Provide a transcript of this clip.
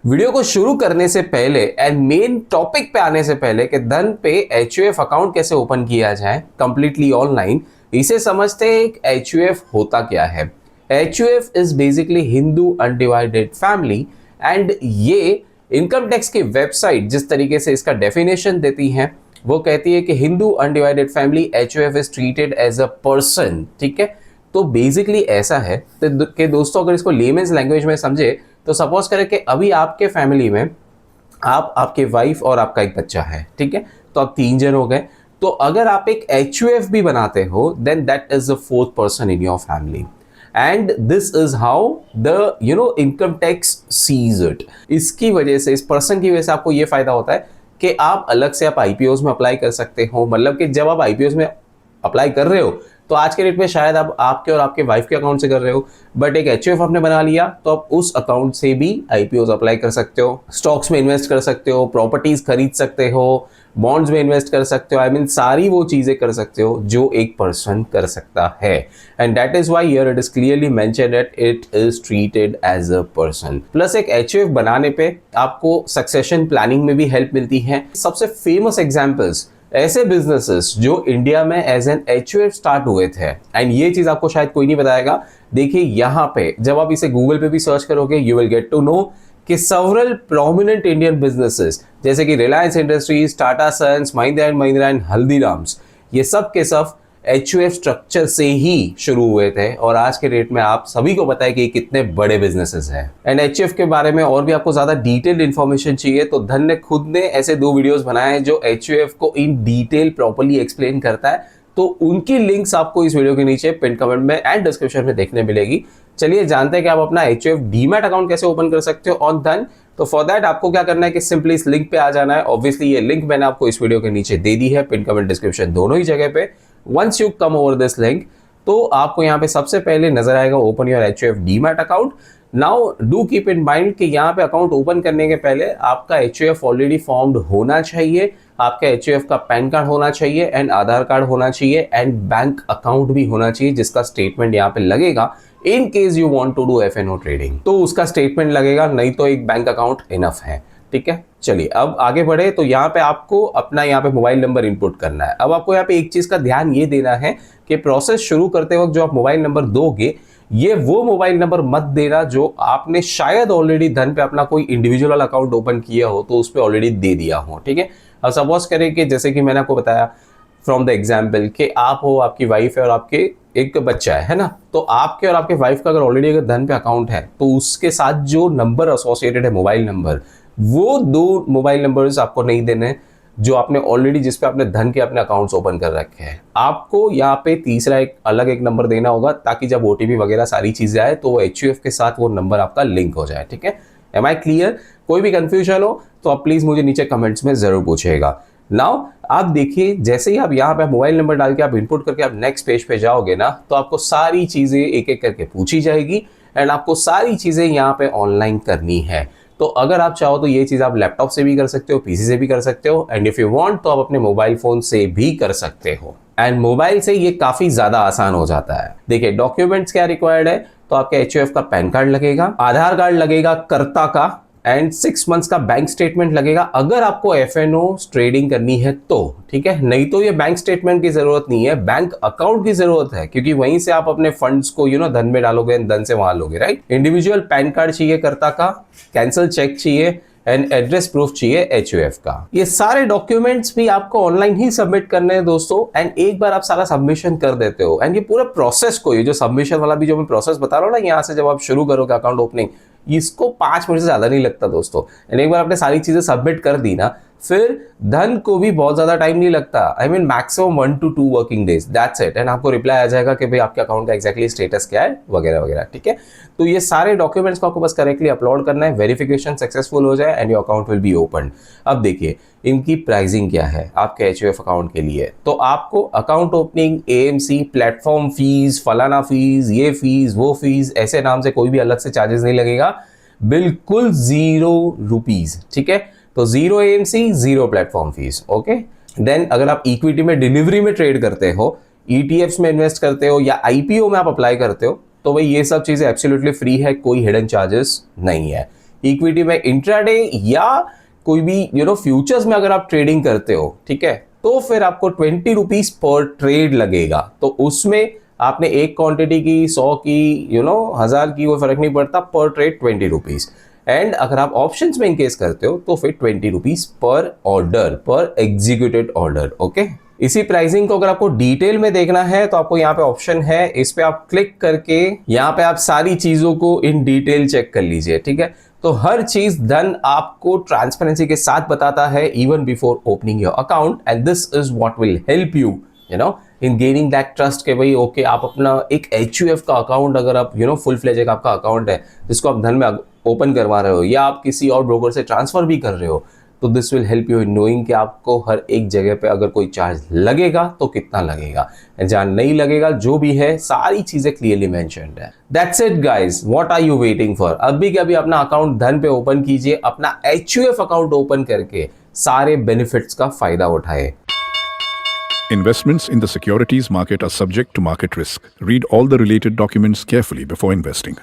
Video को शुरू करने से पहले एंड मेन टॉपिक पे आने से पहले कि धन पे एचयूएफ अकाउंट कैसे ओपन किया जाए कंप्लीटली ऑनलाइन, इसे समझते हैं एक एचयूएफ होता क्या है। HUF is basically Hindu undivided family and ये इनकम टैक्स की वेबसाइट जिस तरीके से इसका डेफिनेशन देती है वो कहती है कि Hindu undivided family HUF is treated as a person. ठीक है, तो बेसिकली ऐसा है कि दोस्तों अगर इसको लेमेन्स लैंग्वेज में समझे तो सपोज करें कि अभी आपके फैमिली में आप, आपके वाइफ और आपका एक बच्चा है। ठीक है, तो आप 3 जन हो गए। तो अगर आप एक एचयूएफ भी बनाते हो then that is the fourth person in your family and this is how the income tax sees it. इसकी वजह से, इस पर्सन की वजह से आपको ये फायदा होता है कि आप अलग से आप आईपीओज में अप्लाई कर सकते हो। मतलब कि जब आप आईपीओज में अप्लाई कर रहे हो तो आज के डेट में शायद आप आपके और आपके वाइफ के अकाउंट से कर रहे हो, बट एक एचयूएफ आपने बना लिया तो आप उस अकाउंट से भी आईपीओज अप्लाई कर सकते हो, स्टॉक्स में इन्वेस्ट कर सकते हो, प्रॉपर्टीज खरीद सकते हो, बॉन्ड्स में इन्वेस्ट कर सकते हो। आई मीन सारी वो चीजें कर सकते हो जो एक पर्सन कर सकता है and that is why here it is clearly mentioned that it is treated as a person. Plus एक एचयूएफ बनाने पे आपको सक्सेशन प्लानिंग में भी हेल्प मिलती है। सबसे फेमस एग्जांपल्स ऐसे बिजनेसेस जो इंडिया में एज एन एचयूएफ स्टार्ट हुए थे एंड ये चीज आपको शायद कोई नहीं बताएगा। देखिए यहाँ पे जब आप इसे गूगल पे भी सर्च करोगे you will get to know कि सेवरल प्रोमिनेंट इंडियन बिजनेसेस जैसे कि Reliance Industries, Tata Sons, Mahindra and Mahindra and Haldiram's, ये सब के सब एचयूएफ स्ट्रक्चर से ही शुरू हुए थे और आज के डेट में आप सभी को पता है कि कितने बड़े बिजनेसेस हैं। एंड एचयूएफ के बारे में और भी आपको ज्यादा डिटेल्ड इन्फॉर्मेशन चाहिए तो धन ने खुद ने ऐसे 2 वीडियोस बनाए हैं जो एचयूएफ को इन डिटेल प्रॉपर्ली एक्सप्लेन करता है, तो उनकी लिंक्स आपको इस वीडियो के नीचे पिन कमेंट में एंड डिस्क्रिप्शन में देखने मिलेगी। चलिए जानते हैं कि आप अपना एचयूएफ डीमैट अकाउंट कैसे ओपन कर सकते हो ऑन धन। तो फॉर दैट आपको क्या करना है कि सिंपली इस लिंक पे आ जाना है। ऑब्वियसली ये लिंक मैंने आपको इस वीडियो के नीचे दे दी है, पिन कमेंट डिस्क्रिप्शन दोनों ही जगह पे। Once you come over this link तो आपको यहाँ पे सबसे पहले नजर आएगा open your HUF demat account. Now do keep in mind कि यहाँ पे अकाउंट ओपन करने के पहले आपका एचयूएफ ऑलरेडी फॉर्म्ड होना चाहिए, आपका एचयूएफ का पैन कार्ड होना चाहिए एंड आधार कार्ड होना चाहिए एंड बैंक अकाउंट भी होना चाहिए जिसका स्टेटमेंट यहाँ पे लगेगा in case you want to do FNO trading, तो उसका स्टेटमेंट लगेगा, नहीं तो एक बैंक अकाउंट इनफ है। ठीक है, चलिए अब आगे बढ़े। तो यहाँ पे आपको अपना यहाँ पे मोबाइल नंबर इनपुट करना है। अब आपको यहाँ पे एक चीज का ध्यान ये देना है कि प्रोसेस शुरू करते वक्त जो आप मोबाइल नंबर दोगे ये वो मोबाइल नंबर मत देना जो आपने शायद ऑलरेडी धन पे अपना कोई इंडिविजुअल अकाउंट ओपन किया हो तो उस पर ऑलरेडी दे दिया हो। ठीक है, अब सपोज करें कि जैसे कि मैंने आपको बताया फ्रॉम द एग्जाम्पल कि आप हो, आपकी वाइफ है और आपके एक बच्चा है ना, तो आपके और आपके वाइफ का अगर ऑलरेडी अगर धन पे अकाउंट है तो उसके साथ जो नंबर एसोसिएटेड है मोबाइल नंबर, वो 2 मोबाइल नंबर्स आपको नहीं देने जो आपने ऑलरेडी जिस पे आपने धन के अपने अकाउंट्स ओपन कर रखे हैं। आपको यहाँ पे तीसरा एक अलग एक नंबर देना होगा ताकि जब ओटीपी वगैरह सारी चीजें आए तो वो एचयूएफ के साथ वो नंबर आपका लिंक हो जाए। ठीक है, एम आई क्लियर? कोई भी कंफ्यूजन हो तो आप प्लीज मुझे नीचे कमेंट्स में जरूर पूछिएगा। नाउ आप देखिए जैसे ही आप यहाँ पे मोबाइल नंबर डाल के आप इनपुट करके आप नेक्स्ट पेज पे जाओगे ना तो आपको सारी चीजें एक एक करके पूछी जाएगी एंड आपको सारी चीजें यहाँ पे ऑनलाइन करनी है। तो अगर आप चाहो तो ये चीज आप लैपटॉप से भी कर सकते हो, पीसी से भी कर सकते हो एंड इफ यू वांट तो आप अपने मोबाइल फोन से भी कर सकते हो एंड मोबाइल से ये काफी ज्यादा आसान हो जाता है। देखिए डॉक्यूमेंट्स क्या रिक्वायर्ड है, तो आपका एचयूएफ का पैन कार्ड लगेगा, आधार कार्ड लगेगा कर्ता का एंड 6 मंथ्स का बैंक स्टेटमेंट लगेगा अगर आपको एफएनओ ट्रेडिंग करनी है तो। ठीक है, नहीं तो ये बैंक स्टेटमेंट की जरूरत नहीं है, बैंक अकाउंट की जरूरत है क्योंकि वहीं से आप अपने फंड्स को धन में डालोगे, धन से वहां लोगे, राइट। इंडिविजुअल पैन कार्ड चाहिए कर्ता का, कैंसिल चेक चाहिए एंड एड्रेस प्रूफ चाहिए एचयूएफ का। ये सारे डॉक्यूमेंट्स भी आपको ऑनलाइन ही सबमिट करने हैं दोस्तों एंड एक बार आप सारा सबमिशन कर देते हो एंड ये पूरा प्रोसेस को, ये जो सबमिशन वाला भी जो मैं प्रोसेस बता रहा हूँ ना, यहाँ से जब आप शुरू करोगे अकाउंट ओपनिंग, इसको 5 मिनट से ज्यादा नहीं लगता दोस्तों। एंड एक बार आपने सारी चीजें सबमिट कर दी ना फिर धन को भी बहुत ज्यादा टाइम नहीं लगता। I mean maximum 1 to 2 working days, that's it. And आपको रिप्लाई आ जाएगा कि भाई आपके अकाउंट का एक्जैक्टली स्टेटस क्या है वगैरह वगैरह। ठीक है, तो ये सारे डॉक्यूमेंट्स को आपको बस करेक्टली अपलोड करना है, वेरिफिकेशन सक्सेसफुल हो जाए and your account will be open. अब देखिए इनकी प्राइसिंग क्या है आपके एचयूएफ अकाउंट के लिए। तो आपको account opening, AMC, platform fees, फलाना फीस, ये फीस, वो फीस, ऐसे नाम से कोई भी अलग से चार्जेस नहीं लगेगा, बिल्कुल 0 रुपीज। ठीक है, तो 0 AMC, 0 platform fees. Okay, then अगर आप इक्विटी में, डिलीवरी में ट्रेड करते हो, ईटीएफ्स में इन्वेस्ट करते हो या आईपीओ में आप अप्लाई करते हो तो भाई ये सब चीजें एब्सोल्युटली फ्री है, कोई हिडन चार्जेस नहीं है। इक्विटी में इंट्राडे या कोई भी फ्यूचर्स में अगर आप ट्रेडिंग करते हो, ठीक है, तो फिर आपको 20 रुपीज पर ट्रेड लगेगा। तो उसमें आपने एक क्वांटिटी की, 100 की, 1000 की, कोई फर्क नहीं पड़ता, पर ट्रेड 20 रुपीज। एंड अगर आप ऑप्शंस में इनकेस करते हो तो फिर 20 रुपीज पर ऑर्डर, पर एग्जीक्यूटेड ऑर्डर। ओके, इसी प्राइसिंग को अगर आपको डिटेल में देखना है तो आपको यहाँ पे ऑप्शन है, इस पे आप क्लिक करके यहाँ पे आप सारी चीजों को इन डिटेल चेक कर लीजिए, ठीक है। तो हर चीज धन आपको ट्रांसपेरेंसी के साथ बताता है even before opening your account, and this is what will help you in gaining that trust के भाई ओके, आप अपना एक HUF का अकाउंट, अगर आप फुल फ्लेज एक आपका अकाउंट है जिसको आप धन में ओपन करवा रहे हो या आप किसी और ब्रोकर से ट्रांसफर भी कर रहे हो, तो this will help you in knowing कि आपको हर एक जगह पे अगर कोई चार्ज लगेगा तो कितना लगेगा, जहां नहीं लगेगा जो भी है सारी चीजें क्लियरली मेंशन्ड है। That's it guys, what are you waiting for? अभी के अभी अपना अकाउंट धन पे ओपन कीजिए, अपना HUF अकाउंट ओपन करके सारे बेनिफिट्स का फायदा उठाए। Investments in the securities market are subject to market risk. Read all the related documents carefully before investing.